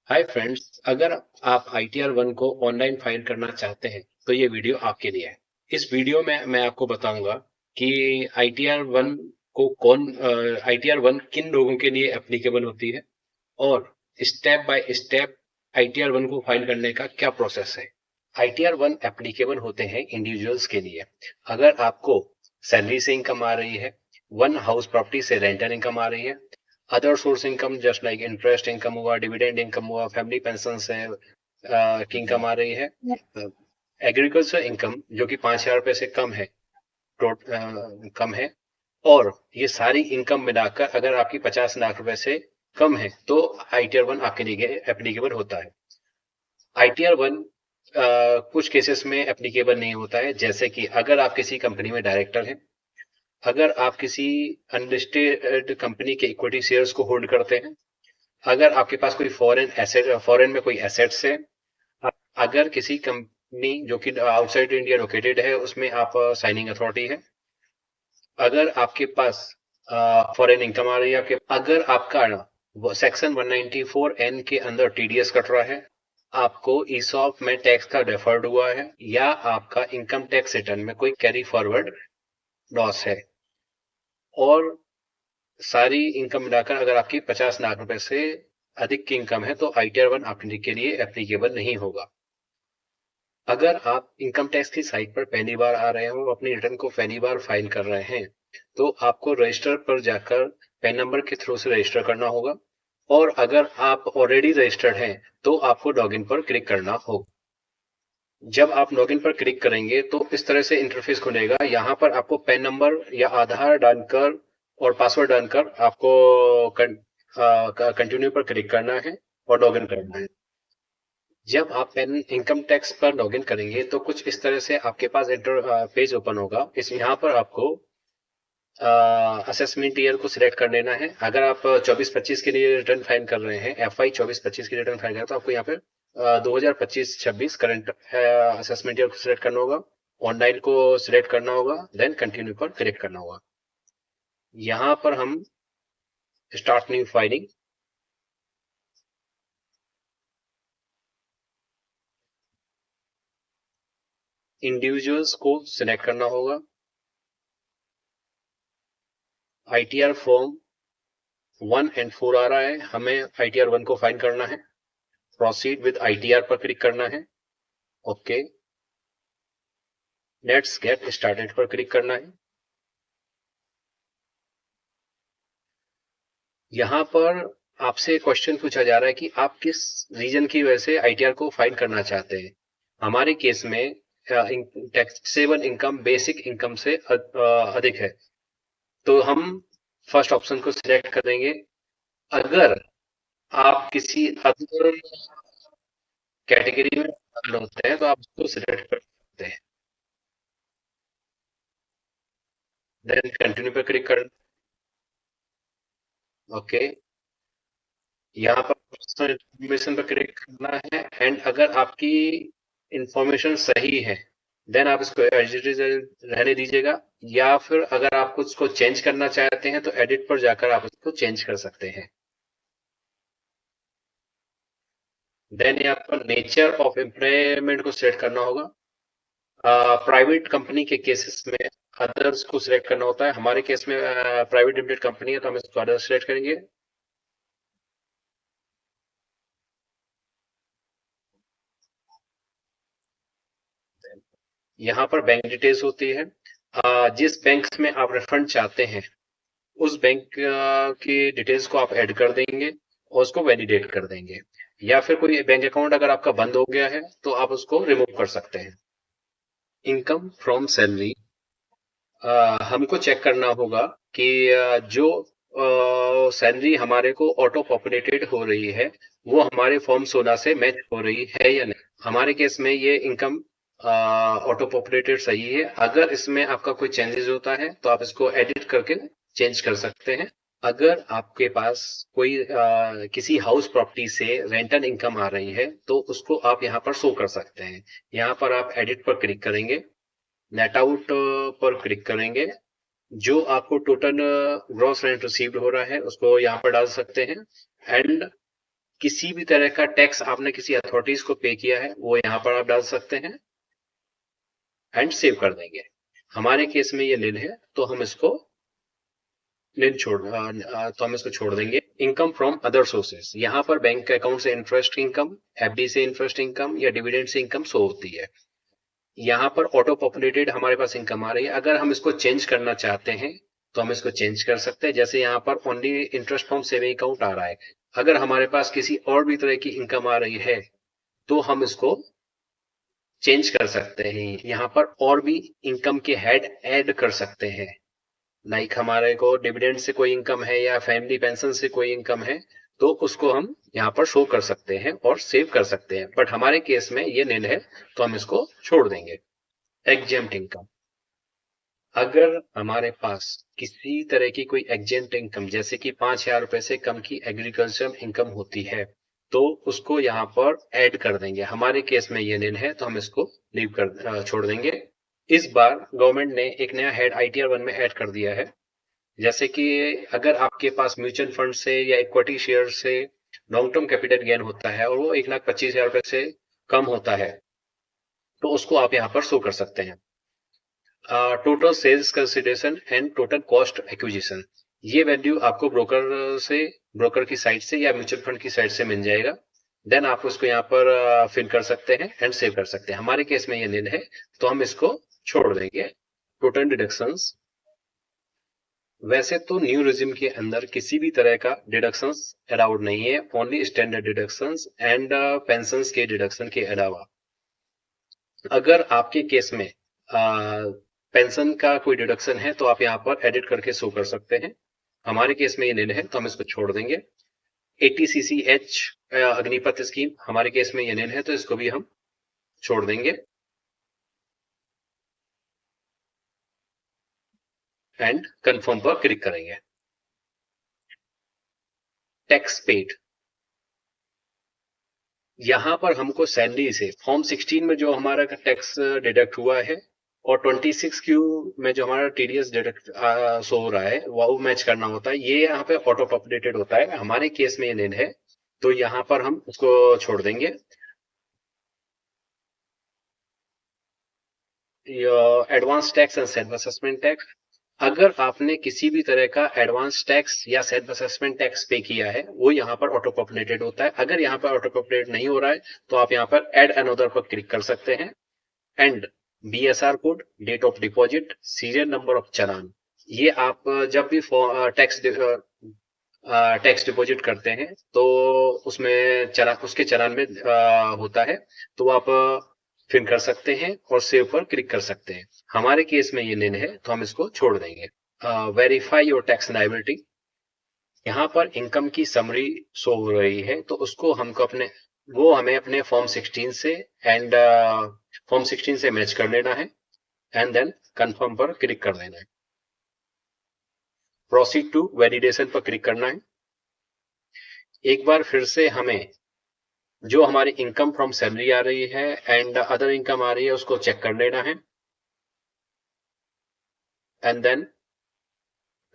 Hi friends, अगर आप ITR 1 को ऑनलाइन फाइल करना चाहते हैं तो ये वीडियो आपके लिए है। इस वीडियो में मैं आपको बताऊंगा कि ITR 1 को ITR 1 किन लोगों के लिए एप्लीकेबल होती है और स्टेप बाय स्टेप ITR 1 को फाइल करने का क्या प्रोसेस है। ITR 1 एप्लीकेबल होते हैं इंडिविजुअल्स के लिए। अगर आपको सैलरी से इनकम आ रही है, वन हाउस प्रॉपर्टी से रेंटल इनकम आ रही है, other source income just like interest income हुआ, डिविडेंड इनकम हुआ, फैमिली पेंशन से की इनकम आ रही है, एग्रीकल्चर इनकम जो कि 5,000 रुपए से कम है, कम है, और ये सारी इनकम मिलाकर अगर आपकी 50 लाख रुपए से कम है तो ITR 1 आपके लिए एप्लीकेबल होता है। ITR 1 कुछ केसेस में एप्लीकेबल नहीं होता है, जैसे कि अगर आप किसी कंपनी में डायरेक्टर हैं, अगर आप किसी अनलिस्टेड कंपनी के इक्विटी शेयर्स को होल्ड करते हैं, अगर आपके पास कोई फॉरेन में कोई एसेट्स है, अगर किसी कंपनी जो कि आउटसाइड इंडिया लोकेटेड है उसमें आप साइनिंग अथॉरिटी है, अगर आपके पास फॉरेन इनकम आ रही है, आपके अगर आपका सेक्शन 194N के अंदर TDS कट रहा है, आपको ESOP में टैक्स का डेफर्ड हुआ है, या आपका इनकम टैक्स रिटर्न में कोई कैरी फॉरवर्ड लॉस है, और सारी इनकम मिलाकर अगर आपकी 50 लाख रुपए से अधिक की इनकम है तो ITR 1 आपके के लिए एप्लीकेबल नहीं होगा। अगर आप इनकम टैक्स की साइट पर पहली बार आ रहे हो, अपनी रिटर्न को पहली बार फाइल कर रहे हैं, तो आपको रजिस्टर पर जाकर पैन नंबर के थ्रू से रजिस्टर करना होगा, और अगर आप ऑलरेडी रजिस्टर्ड हैं तो आपको लॉगिन पर क्लिक करना होगा। जब आप लॉगिन पर क्लिक करेंगे तो इस तरह से इंटरफेस खुलेगा। यहाँ पर आपको पैन नंबर या आधार डालकर और पासवर्ड डालकर आपको कंटिन्यू पर क्लिक करना है और लॉगिन करना है। जब आप पैन इनकम टैक्स पर लॉगिन करेंगे तो कुछ इस तरह से आपके पास पेज ओपन होगा। इस यहाँ पर आपको असेसमेंट ईयर को सिलेक्ट कर लेना है। अगर आप 24-25 के लिए रिटर्न फाइल कर रहे हैं, FY 24-25 की रिटर्न फाइल कर रहे हैं, तो आपको यहाँ पे 2025-26 करंट असेसमेंट ईयर को सिलेक्ट करना होगा, ऑनलाइन को सिलेक्ट करना होगा, देन कंटिन्यू पर क्लिक करना होगा। यहाँ पर हम स्टार्ट न्यू फाइलिंग, इंडिविजुअल्स को सिलेक्ट करना होगा, ITR फॉर्म 1 एंड 4 आ रहा है, हमें ITR 1 को फाइल करना है, प्रोसीड विद ITR पर क्लिक करना है, ओके, लेट्स गेट स्टार्टेड पर क्लिक करना है। यहाँ पर आपसे क्वेश्चन पूछा जा रहा है कि आप किस रीजन की वजह से ITR को फाइल करना चाहते हैं। हमारे केस में टैक्सेबल इनकम बेसिक इनकम से अधिक है, तो हम फर्स्ट ऑप्शन को सिलेक्ट करेंगे। अगर आप किसी अदर कैटेगरी में शामिल होते हैं तो आप उसको सिलेक्ट कर सकते हैं, देन कंटिन्यू पे क्लिक कर, ओके, यहाँ पर पर्सनल इन्फॉर्मेशन पर क्लिक करना है, एंड अगर आपकी इंफॉर्मेशन सही है देन आप इसको एज इट इज रहने दीजिएगा, या फिर अगर आप कुछ को चेंज करना चाहते हैं तो एडिट पर जाकर आप उसको चेंज कर सकते हैं। देन यहाँ पर नेचर ऑफ एम्प्लॉयमेंट को सिलेक्ट करना होगा। प्राइवेट कंपनी के केसेस में अदर्स को सिलेक्ट करना होता है, हमारे केस में प्राइवेट लिमिटेड कंपनी है तो हम इसको अदर्स सिलेक्ट करेंगे। यहाँ पर बैंक डिटेल्स होती है, जिस बैंक में आप रिफंड चाहते हैं उस बैंक की डिटेल्स को आप ऐड कर देंगे और उसको वैलिडेट कर देंगे, या फिर कोई बैंक अकाउंट अगर आपका बंद हो गया है तो आप उसको रिमूव कर सकते हैं। इनकम फ्रॉम सैलरी, हमको चेक करना होगा कि जो सैलरी हमारे को ऑटो पॉपुलेटेड हो रही है वो हमारे फॉर्म 16 से मैच हो रही है या नहीं। हमारे केस में ये इनकम ऑटो पॉपुलेटेड सही है। अगर इसमें आपका कोई चेंजेस होता है तो आप इसको एडिट करके चेंज कर सकते हैं। अगर आपके पास कोई किसी हाउस प्रॉपर्टी से रेंटल इनकम आ रही है तो उसको आप यहाँ पर शो कर सकते हैं। यहाँ पर आप एडिट पर क्लिक करेंगे, नेट आउट पर क्लिक करेंगे, जो आपको टोटल ग्रॉस रेंट रिसीव्ड हो रहा है उसको यहाँ पर डाल सकते हैं, एंड किसी भी तरह का टैक्स आपने किसी अथॉरिटीज को पे किया है वो यहाँ पर आप डाल सकते हैं एंड सेव कर देंगे। हमारे केस में ये निल है तो हम इसको तो हम इसको छोड़ देंगे। इनकम फ्रॉम अदर सोर्सेज, यहाँ पर बैंक अकाउंट से इंटरेस्ट इनकम, एफडी से इंटरेस्ट इनकम या डिविडेंड से इनकम शो होती है। यहाँ पर ऑटो पॉपुलेटेड हमारे पास इनकम आ रही है। अगर हम इसको चेंज करना चाहते हैं तो हम इसको चेंज कर सकते हैं। जैसे यहाँ पर only interest from saving account आ रहा है। अगर हमारे पास किसी और भी तरह की इनकम आ रही है तो हम इसको चेंज कर सकते हैं। यहाँ पर और भी इनकम के हेड ऐड कर सकते हैं। लाइक हमारे को डिविडेंड से कोई इनकम है या फैमिली पेंशन से कोई इनकम है तो उसको हम यहाँ पर शो कर सकते हैं और सेव कर सकते हैं। बट हमारे केस में ये निल है तो हम इसको छोड़ देंगे। एग्जेम्प्ट इनकम, अगर हमारे पास किसी तरह की कोई एग्जेम्प्ट इनकम जैसे कि 5,000 रुपए से कम की एग्रीकल्चर इनकम होती है तो उसको यहाँ पर ऐड कर देंगे। हमारे केस में ये निल है तो हम इसको छोड़ देंगे। इस बार गवर्नमेंट ने एक नया हेड आईटीआर 1 में ऐड कर दिया है। जैसे कि अगर आपके पास म्यूचुअल फंड से या इक्विटी शेयर से लॉन्ग टर्म कैपिटल गेन होता है और वो 1,25,000 रुपए से कम होता है तो उसको आप यहाँ पर शो कर सकते हैं। Total sales consideration and total cost acquisition, ये वैल्यू आपको ब्रोकर की साइट से या म्यूचुअल फंड की साइट से मिल जाएगा। देन आप उसको यहाँ पर फिल कर सकते हैं एंड सेव कर सकते हैं। हमारे केस में ये निल है तो हम इसको छोड़ देंगे। टोटल डिडक्शंस, वैसे तो न्यू रिजिम के अंदर किसी भी तरह का डिडक्शंस अलाउड नहीं है, only standard deductions and pensions के डिडक्शन के अलावा। अगर आपके केस में पेंशन का कोई डिडक्शन है तो आप यहाँ पर एडिट करके शो कर सकते हैं। हमारे केस में ये निल है तो हम इसको छोड़ देंगे। 80CCH अग्निपथ स्कीम, हमारे केस में ये निल है तो इसको भी हम छोड़ देंगे एंड कंफर्म पर क्लिक करेंगे। टैक्स पेड, यहाँ पर हमको सैलरी से फॉर्म 16 में जो हमारा टैक्स डिडक्ट हुआ है और 26Q में जो हमारा टीडीएस डिडक्ट शो हो रहा है वो मैच करना होता है। ये यहाँ पे ऑटो पॉपुलेटेड होता है। हमारे केस में ये निल है तो यहाँ पर हम उसको छोड़ देंगे। Advance tax and self assessment tax, अगर आपने किसी भी तरह का एडवांस टैक्स या सेल्फ असेसमेंट टैक्स पे किया है वो यहाँ पर ऑटो पॉपुलेटेड होता है। अगर यहाँ पर ऑटो पॉपुलेट नहीं हो रहा है तो आप यहाँ पर एड अनदर पर क्लिक कर सकते हैं and BSR code, date of deposit, serial number of challan, ये आप जब भी टैक्स डिपॉजिट करते हैं तो उसमें उसके चालान में होता है तो आप फिल कर सकते हैं और सेव पर क्लिक कर सकते हैं। हमारे केस में ये निल है तो हम इसको छोड़ देंगे। वेरीफाई योर टैक्स लायबिलिटी, यहाँ पर इनकम की समरी शो हो रही है तो उसको हमको हमें अपने फॉर्म 16 से एंड फॉर्म 16 से मैच कर लेना है एंड देन कंफर्म पर क्लिक कर देना है। प्रोसीड टू वैलिडेशन पर क्लिक करना है। एक बार फिर से हमें जो हमारी इनकम फ्रॉम सैलरी आ रही है एंड अदर इनकम आ रही है उसको चेक कर लेना है एंड देन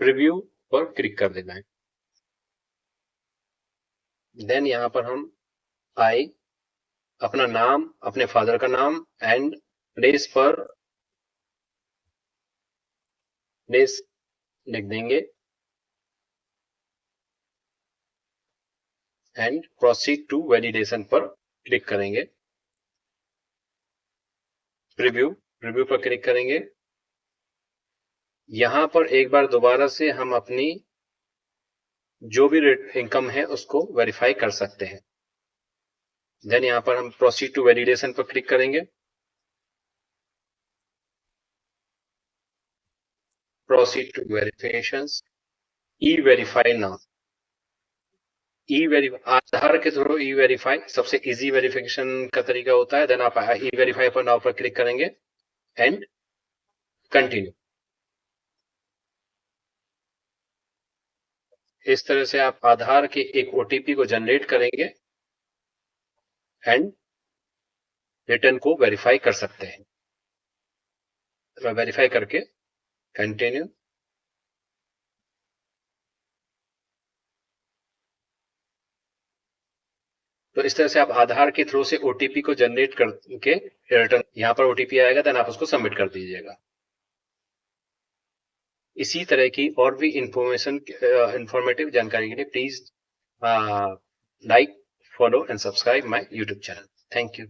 रिव्यू पर क्लिक कर देना है। देन यहाँ पर हम आए अपना नाम, अपने फादर का नाम एंड प्लेस लिख देंगे एंड प्रोसीड टू वैलिडेशन पर क्लिक करेंगे। रिव्यू पर क्लिक करेंगे। यहां पर एक बार दोबारा से हम अपनी जो भी इनकम है उसको वेरीफाई कर सकते हैं। देन यहां पर हम प्रोसीड टू वैलिडेशन पर क्लिक करेंगे। Proceed to verification, e verify now. Aadhaar के थ्रू ई वेरीफाई सबसे इजी वेरिफिकेशन का तरीका होता है। देन आप ई वेरीफाई पर नाउ पर क्लिक करेंगे एंड कंटिन्यू। इस तरह से आप आधार के एक ओटीपी को जनरेट करेंगे एंड रिटर्न को वेरीफाई कर सकते हैं। वेरीफाई करके कंटिन्यू। तो इस तरह से आप आधार के थ्रू से ओटीपी को जनरेट करके रिटर्न, यहाँ पर ओटीपी आएगा, देन आप उसको सबमिट कर दीजिएगा। इसी तरह की और भी इंफॉर्मेटिव जानकारी के लिए please like, follow and subscribe my YouTube channel. Thank you.